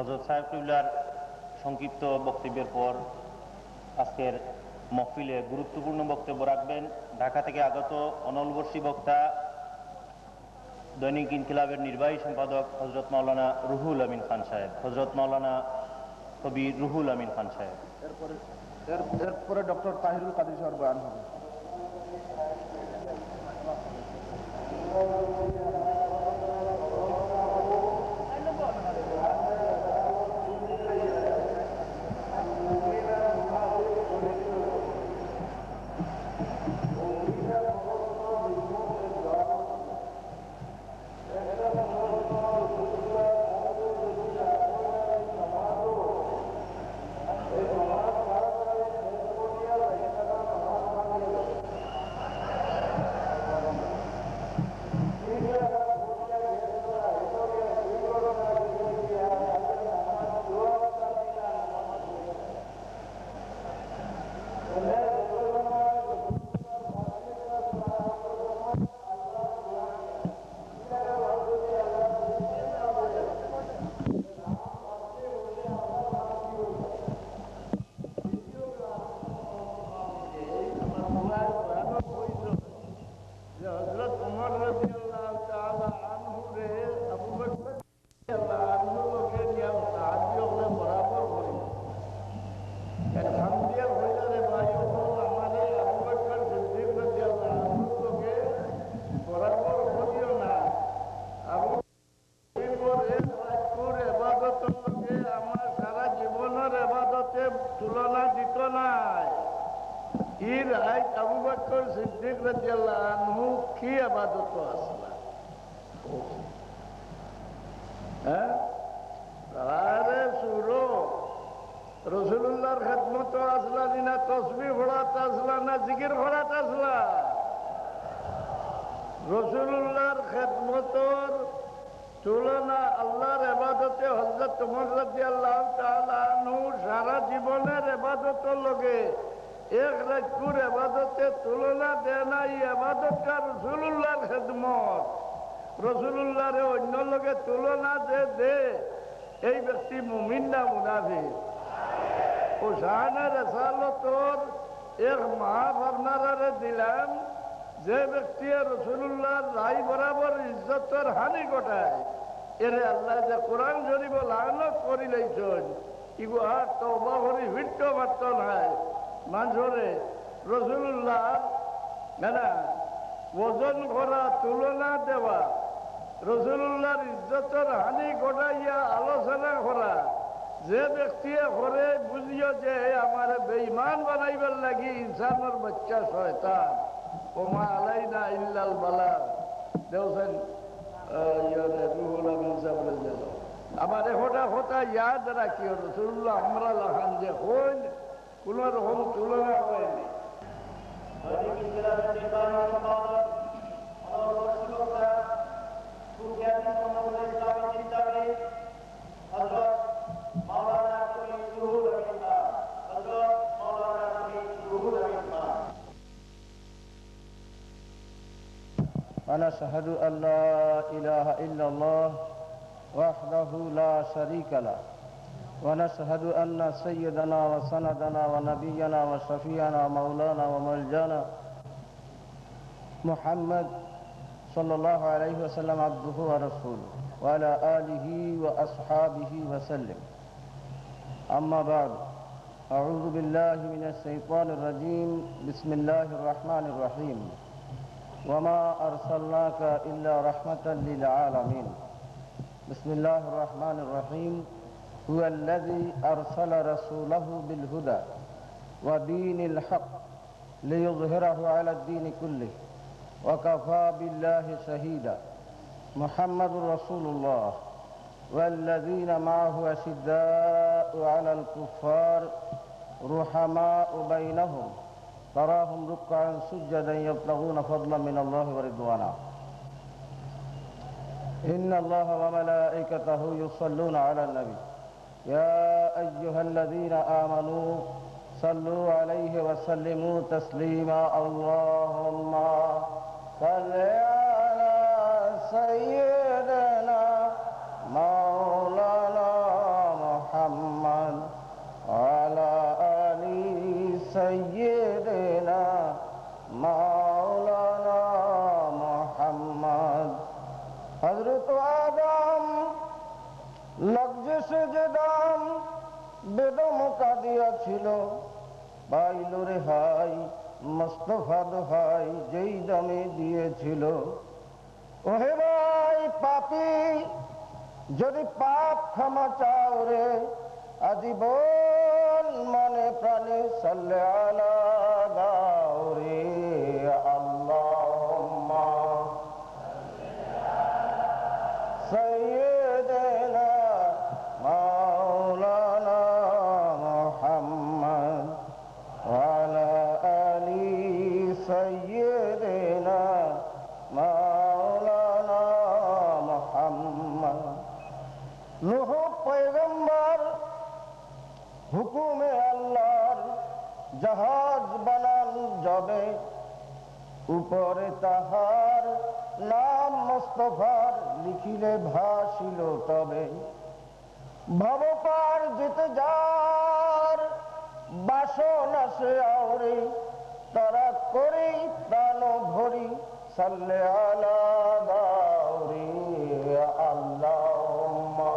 হযরত সাহেব কিবলার সংক্ষিপ্ত বক্তব্যের পর আজকের মহফিলে গুরুত্বপূর্ণ বক্তব্য রাখবেন ঢাকা থেকে আগত অনলবর্ষী বক্তা দৈনিক ইনকিলাবের নির্বাহী সম্পাদক হযরত মাওলানা রুহুল আমিন খান সাহেব, হযরত মাওলানা কবি রুহুল আমিন খান সাহেব। এরপরে ডক্টর তাহিরুল কাদির সাহেব বয়ান হবে। তুলনা দিত নাই। ইর আইত আবু বকর সিদ্দিক রাদিয়াল্লাহু আনহু কি ইবাদত আসলা, হ্যাঁ আরে সুরো রাসূলুল্লাহর খিদমত আসলা না তাসবিহ পড়াতে আসলা না জিকির পড়াতে আসলা? রাসূলুল্লাহর খিদমতর তুলনা আল্লাহর ইবাদতে হযরত ওমর রাদিয়াল্লাহু তাআলা আনহু সারা জীবনের ইবাদতের লগে এক রাতকুর ইবাদতে তুলনা দেয় না। এই ইবাদতটা রাসূলুল্লাহর খিদমত, রাসূলুল্লাহর অন্য লগে তুলনা দে এই ব্যক্তি মুমিন না মুনাফিক? ও শানে রিসালাতর এক মাহফ আপনারা দিলাম, যে ব্যক্তি রাসূলুল্লাহর রাই বরাবর ইজ্জতের হানি ঘটায় এরে আল্লাহ যে কোরআন শরীফ লানত করি লাইছেন, ইগো আর তওবা করি ভিট্ট মাত্র নাই। মানুষরে রাসূলুল্লাহ না ওজন করা, তুলনা দেওয়া, রাসূলুল্লাহর ইজ্জতের হানি ঘটাইয়া আলোচনা করা, যে ব্যক্তি করে বুঝিও যে আমার বেঈমান বানাইবার লাগি ইনসানের বাচ্চা শয়তান, ওমা আলাইনা ইল্লাল বালাগ দেওছেন রুহুল আমিন সাহেব। আমার একটা কথা ইয়াদ রাখিও, রাসূলুল্লাহ আমরা লাহান যে হইল কোন রকম তুলনা হয়নি। ونشهد أن لا إله إلا الله وحده لا شريك له ونشهد أن سيدنا وسندنا ونبينا وشفيعنا مولانا وملجانا محمد صلى الله عليه وسلم عبده ورسوله وعلى آله وأصحابه وسلم. أما بعد، أعوذ بالله من الشيطان الرجيم. بسم الله الرحمن الرحيم. وما أرسلناك إلا رحمة للعالمين. بسم الله الرحمن الرحيم. هو الذي أرسل رسوله بالهدى ودين الحق ليظهره على الدين كله وكفى بالله شهيدا. محمد رسول الله والذين معه أشداء على الكفار رحماء بينهم تراهم ركعا سجدا يبتغون فضلا من الله ورضوانا. إن الله وملائكته يصلون على النبي يا أيها الذين آمنوا صلوا عليه وسلموا تسليما. اللهم صل على سيدنا مولانا সে যে দাম বেদম কাঁদিয়াছিল, পাইল রে হাই মোস্তফা দোহাই যেই দামে দিয়েছিল। ওহে ভাই পাপী, যদি পাপ ক্ষমা চাও রে, আজীবন মনে প্রাণে সাল্লে আলা গাও রে। আল্লাহুম্মা সাইয়্যিদিনা মাওলানা মুহাম্মদ ওয়া আলা আলি সাইয়্যিদিনা মাওলানা মুহাম্মদ। নূহ পয়গম্বর হুকুমে আল্লাহর জাহাজ বানান যাবে, উপরে তাহার নাম মুস্তফার লিখিলে ভাসিল তবে। ভবপার যেতে যার বাসনা সে আওরে, তারা করি প্রাণ ভরি সাল্লে আলা গাওরে। আল্লাহুম্মা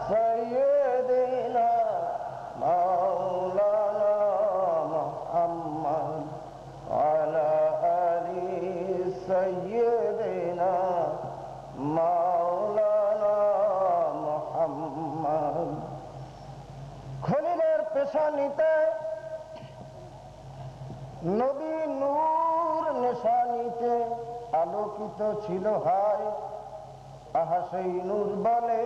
সাইয়্যিদিনা মাওলানা মুহাম্মদ ওয়া আলা আলি সাইয়্যিদিনা মাওলানা মুহাম্মদ। খলিলের পেশানিতে নবী নূর নিশানিতে আলোকিত ছিল হায়, আহা সেই নূর বলে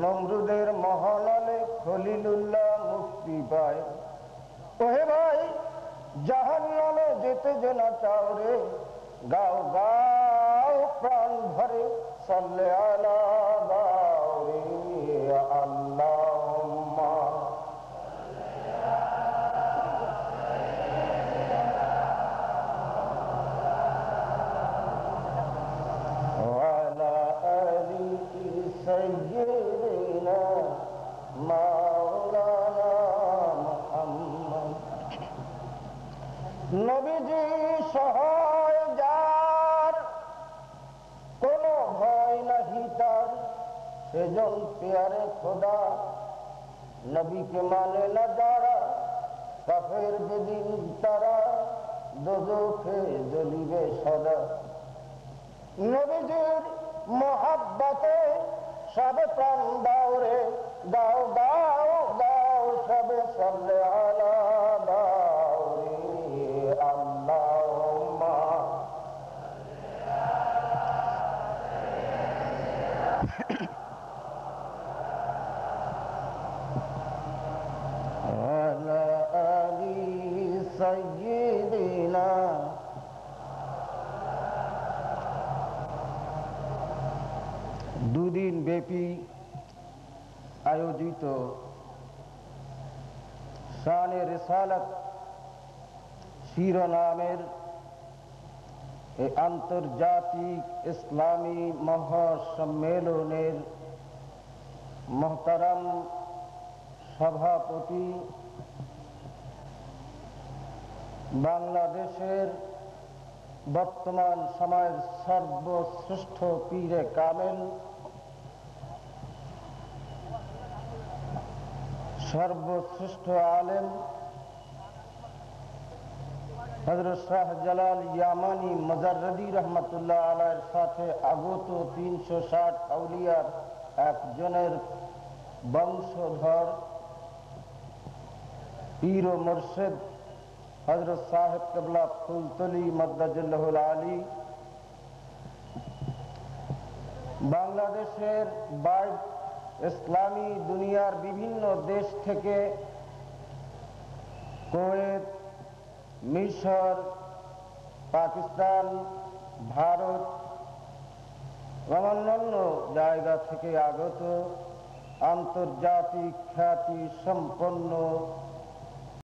নমরুদের মহানলে খলিলুল্লাহ মুক্তি পায়। ওহে ভাই জাহান্নামে যেতে যে না চাও রে, গাও গাও প্রাণ ভরে সাল্লে আলা গাও রে। আল্লাহুম্মা ওয়া আলা আলি সাইয়্যিদিনা মাওলানা মুহাম্মদ। নবীজি সহায় যার, কোনো ভয় নাহি তার, সেজন পেয়ারে খোদা। নবীকে মানে না যারা, কাফের যেদিন তারা দোজখে জ্বলিবে সদা। নবীজির মহাব্বতে সবে প্রাণ দাও রে, দাও দাও দাও সবে সাল্লে আলা দাও রে। আল্লাহুম্মা আলা আলি সাইয়্যিদিনা। দুদিন ব্যাপী আয়োজিত শানে রিসালাত শিরোনামের এই আন্তর্জাতিক ইসলামী মহাসম্মেলনের মোহতারাম সভাপতি, বাংলাদেশের বর্তমান সময়ের সর্বশ্রেষ্ঠ পীরে কামেল, সর্বশ্রেষ্ঠ আলেম হযরত শাহ জালাল ইয়ামানি মুজাররদি রহমতুল্লাহ আলাইহির সাথে আগত 360 আউলিয়ার একজনের বংশধর পীর ও মুর্শিদ হযরত সাহেব কিবলা ফুলতলি মাদ্দাজুল্লাহুল আলী, বাংলাদেশের বাইরে ইসলামী দুনিয়ার বিভিন্ন দেশ থেকে কুয়েত, মিশর, পাকিস্তান, ভারত এবং অন্যান্য জায়গা থেকে আগত আন্তর্জাতিক খ্যাতি সম্পন্ন